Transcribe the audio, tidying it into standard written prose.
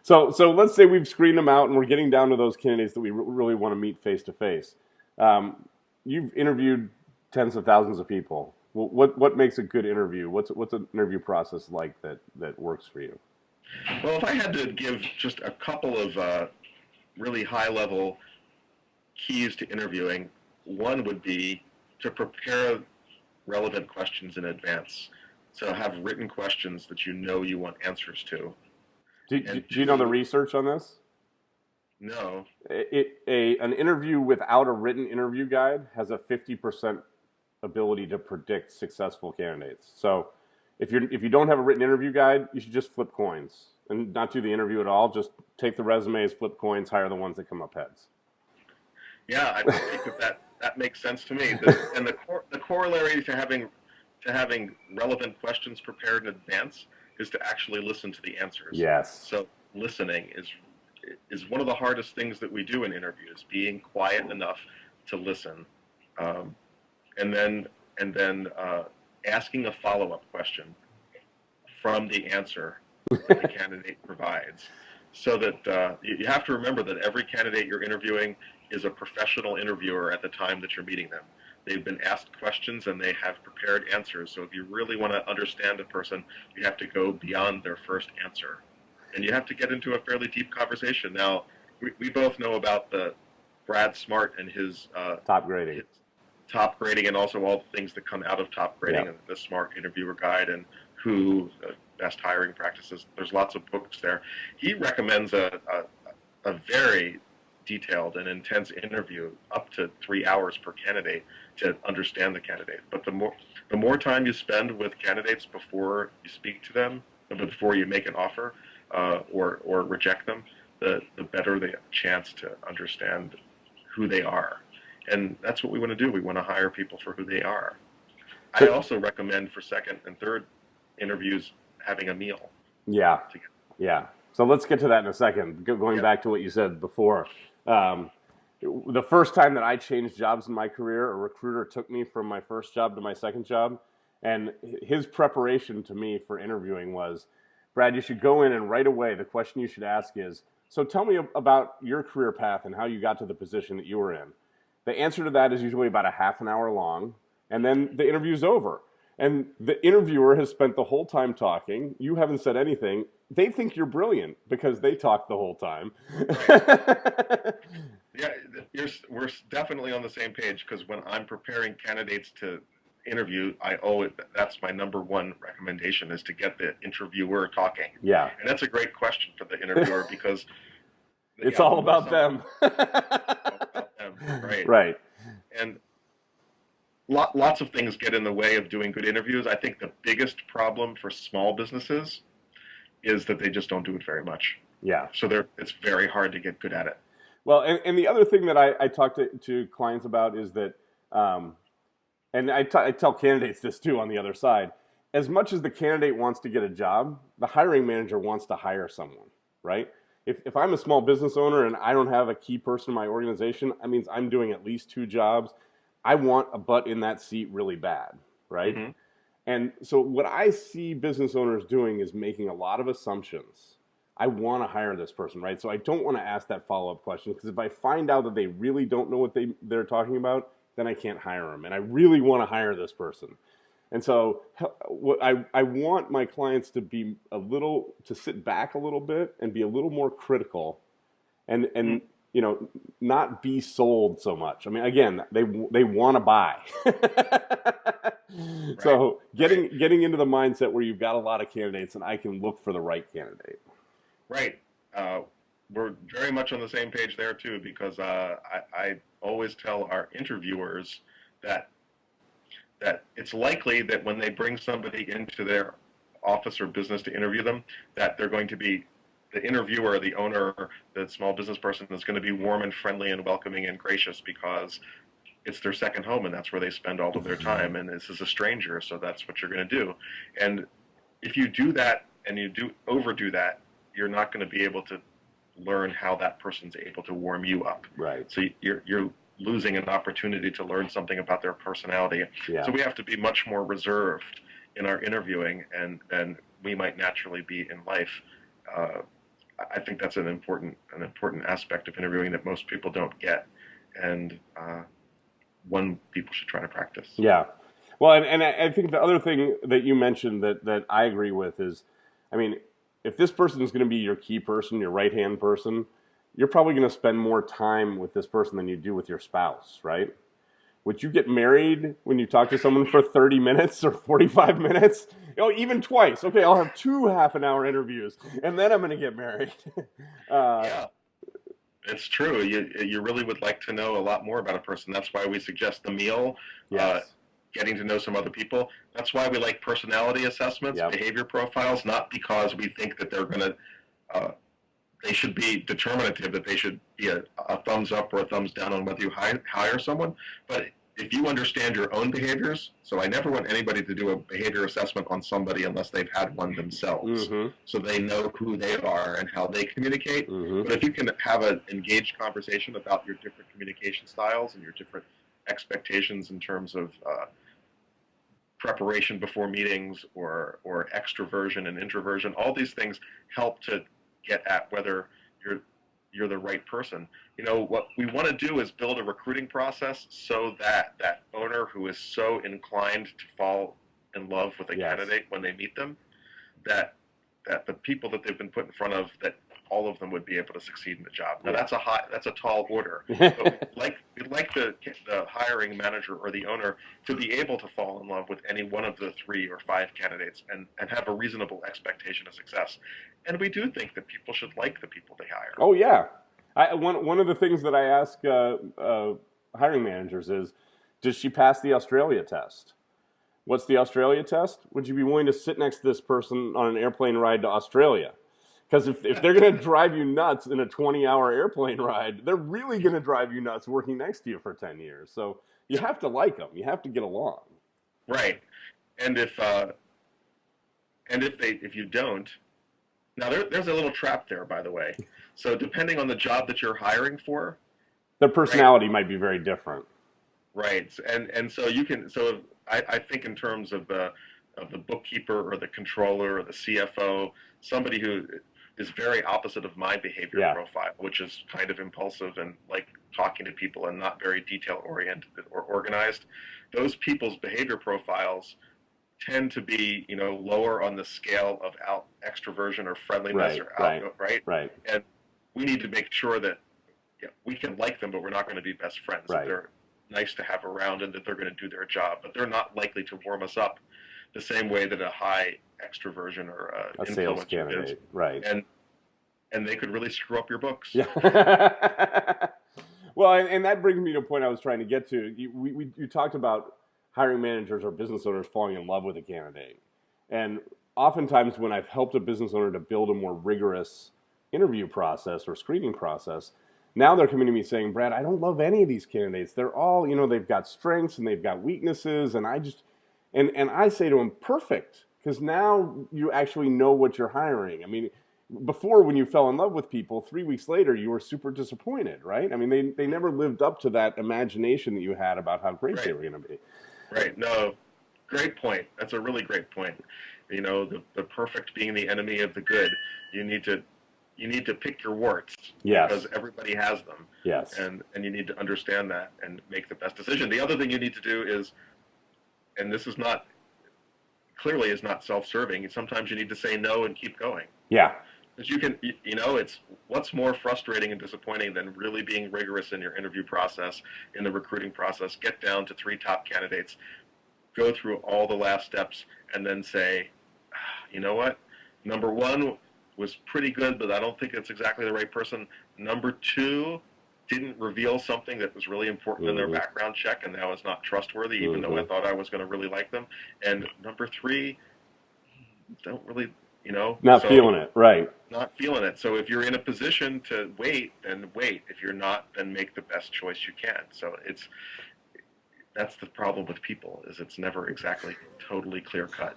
So let's say we've screened them out and we're getting down to those candidates that we really want to meet face to face. You've interviewed tens of thousands of people. What makes a good interview? What's an interview process like that works for you? Well, if I had to give just a couple of really high-level keys to interviewing, one would be to prepare relevant questions in advance. So have written questions that you want answers to. And Do you know the two, research on this? no. An interview without a written interview guide has a 50% ability to predict successful candidates. So if you don't have a written interview guide, you should just flip coins and not do the interview at all. Just take the resumes, flip coins, hire the ones that come up heads. Yeah, I think that makes sense to me. And the corollary to having relevant questions prepared in advance is to actually listen to the answers. Yes. So listening is one of the hardest things that we do in interviews. Being quiet enough to listen, and then asking a follow-up question from the answer that the candidate provides. So that you have to remember that every candidate you're interviewing is a professional interviewer at the time that you're meeting them. They've been asked questions and they have prepared answers. So if you really want to understand a person, you have to go beyond their first answer. And you have to get into a fairly deep conversation. Now, we both know about the Brad Smart and his top grading. his top grading, and also all the things that come out of top grading, Yeah. and the Smart Interviewer Guide, and who best hiring practices. There's lots of books there. He recommends a very detailed and intense interview, up to 3 hours per candidate, to understand the candidate. But the more time you spend with candidates before you speak to them, before you make an offer or reject them, the better the chance to understand who they are. And that's what we want to do. We want to hire people for who they are. I also recommend for second and third interviews having a meal Yeah, together. yeah. So let's get to that in a second. Going Yeah. back to what you said before, the first time that I changed jobs in my career, a recruiter took me from my first job to my second job, and his preparation to me for interviewing was, Brad, you should go in and right away the question you should ask is, so tell me about your career path and how you got to the position that you were in. The answer to that is usually about a half an hour long, and then the interview's over. And the interviewer has spent the whole time talking. You haven't said anything. They think you're brilliant because they talked the whole time. Yeah, we're definitely on the same page, because when I'm preparing candidates to interview, that's my number one recommendation, is to get the interviewer talking. Yeah. And that's a great question for the interviewer, because It's all about them. all about them, right? Right. And lots of things get in the way of doing good interviews. I think the biggest problem for small businesses is that they just don't do it very much. Yeah. So it's very hard to get good at it. Well, and the other thing that I talk to clients about is that, and I tell candidates this too on the other side, as much as the candidate wants to get a job, the hiring manager wants to hire someone, right? If I'm a small business owner and I don't have a key person in my organization, that means I'm doing at least two jobs. I want a butt in that seat really bad, right? Mm-hmm. And so what I see business owners doing is making a lot of assumptions. I want to hire this person, right? So I don't want to ask that follow-up question, because if I find out that they really don't know what they're talking about, then I can't hire them. And I really want to hire this person. And so what I want my clients to be to sit back a little bit and be a little more critical, and Mm-hmm. not be sold so much. I mean, again, they want to buy. Right. So getting into the mindset where you've got a lot of candidates and I can look for the right candidate. Right. We're very much on the same page there too, because I always tell our interviewers that it's likely that when they bring somebody into their office or business to interview them, that they're going to be, the interviewer, the owner, the small business person, is going to be warm and friendly and welcoming and gracious, because it's their second home and that's where they spend all of their time. And this is a stranger, so that's what you're going to do. And if you do that and you overdo that, you're not going to be able to learn how that person's able to warm you up. Right. So you're losing an opportunity to learn something about their personality. Yeah. So we have to be much more reserved in our interviewing than we might naturally be in life. I think that's an important aspect of interviewing that most people don't get, and one people should try to practice. Yeah. Well, and I think the other thing that you mentioned that I agree with is, I mean, if this person is going to be your key person, your right-hand person, you're probably going to spend more time with this person than you do with your spouse, right? Would you get married when you talk to someone for 30 minutes or 45 minutes? Oh, even twice. Okay, I'll have 2 half-an-hour interviews, and then I'm going to get married. Yeah, it's true. You really would like to know a lot more about a person. That's why we suggest the meal, Yes. getting to know some other people. That's why we like personality assessments, Yep. behavior profiles, not because we think that they're going to, they should be determinative, that they should be a thumbs up or a thumbs down on whether you hire someone. But if you understand your own behaviors, so I never want anybody to do a behavior assessment on somebody unless they've had one themselves, Mm-hmm. so they know who they are and how they communicate. Mm-hmm. But if you can have an engaged conversation about your different communication styles and your different expectations in terms of preparation before meetings or extroversion and introversion, all these things help to get at whether you're the right person. You know, what we want to do is build a recruiting process so that that owner who is so inclined to fall in love with a Yes. candidate when they meet them, that the people that they've been put in front of, that all of them would be able to succeed in the job. Now Yeah. that's a tall order, but we'd like the hiring manager or the owner to be able to fall in love with any one of the 3 or 5 candidates and have a reasonable expectation of success. And we do think that people should like the people they hire. Oh yeah. One of the things that I ask hiring managers is, does she pass the Australia test? What's the Australia test? Would you be willing to sit next to this person on an airplane ride to Australia? Because if they're going to drive you nuts in a 20-hour airplane ride, they're really going to drive you nuts working next to you for 10 years. So you have to like them. You have to get along. Right. And if you don't, now there's a little trap there, by the way. So depending on the job that you're hiring for, Their personality might be very different. right, and so you can, so I think in terms of the bookkeeper or the controller or the CFO, somebody who is very opposite of my behavior Yeah. profile, which is kind of impulsive and like talking to people and not very detail oriented or organized. Those people's behavior profiles tend to be, you know, lower on the scale of extroversion or friendliness, Right, or right, right. And we need to make sure that, yeah, we can like them, but we're not going to be best friends. Right. That they're nice to have around and that they're going to do their job, but they're not likely to warm us up the same way that a high extroversion or A sales influencer candidate, is. right. And they could really screw up your books. Yeah. Well, and that brings me to a point I was trying to get to. You talked about hiring managers or business owners falling in love with a candidate. And oftentimes when I've helped a business owner to build a more rigorous interview process or screening process, now they're coming to me saying, Brad, I don't love any of these candidates. They're all, you know, they've got strengths and they've got weaknesses. And I say to them, perfect, because now you actually know what you're hiring. I mean, before, when you fell in love with people, 3 weeks later, you were super disappointed, right? I mean, they never lived up to that imagination that you had about how great they were going to be. Right. No, great point. That's a really great point. You know, the perfect being the enemy of the good. You need to pick your warts. Yes. Because everybody has them. Yes. And you need to understand that and make the best decision. The other thing you need to do is, and this is not, clearly is not self-serving, sometimes you need to say no and keep going. Yeah. Because you can, you know, it's what's more frustrating and disappointing than really being rigorous in your interview process, in the recruiting process, get down to 3 top candidates, go through all the last steps, and then say, you know what, number 1 was pretty good, but I don't think it's exactly the right person. Number 2 didn't reveal something that was really important in their background check, and now is not trustworthy, even though I thought I was going to really like them. And number 3, don't really, you know. Not feeling it, right. Not feeling it. So if you're in a position to wait, then wait. If you're not, then make the best choice you can. So that's the problem with people, is it's never exactly totally clear cut.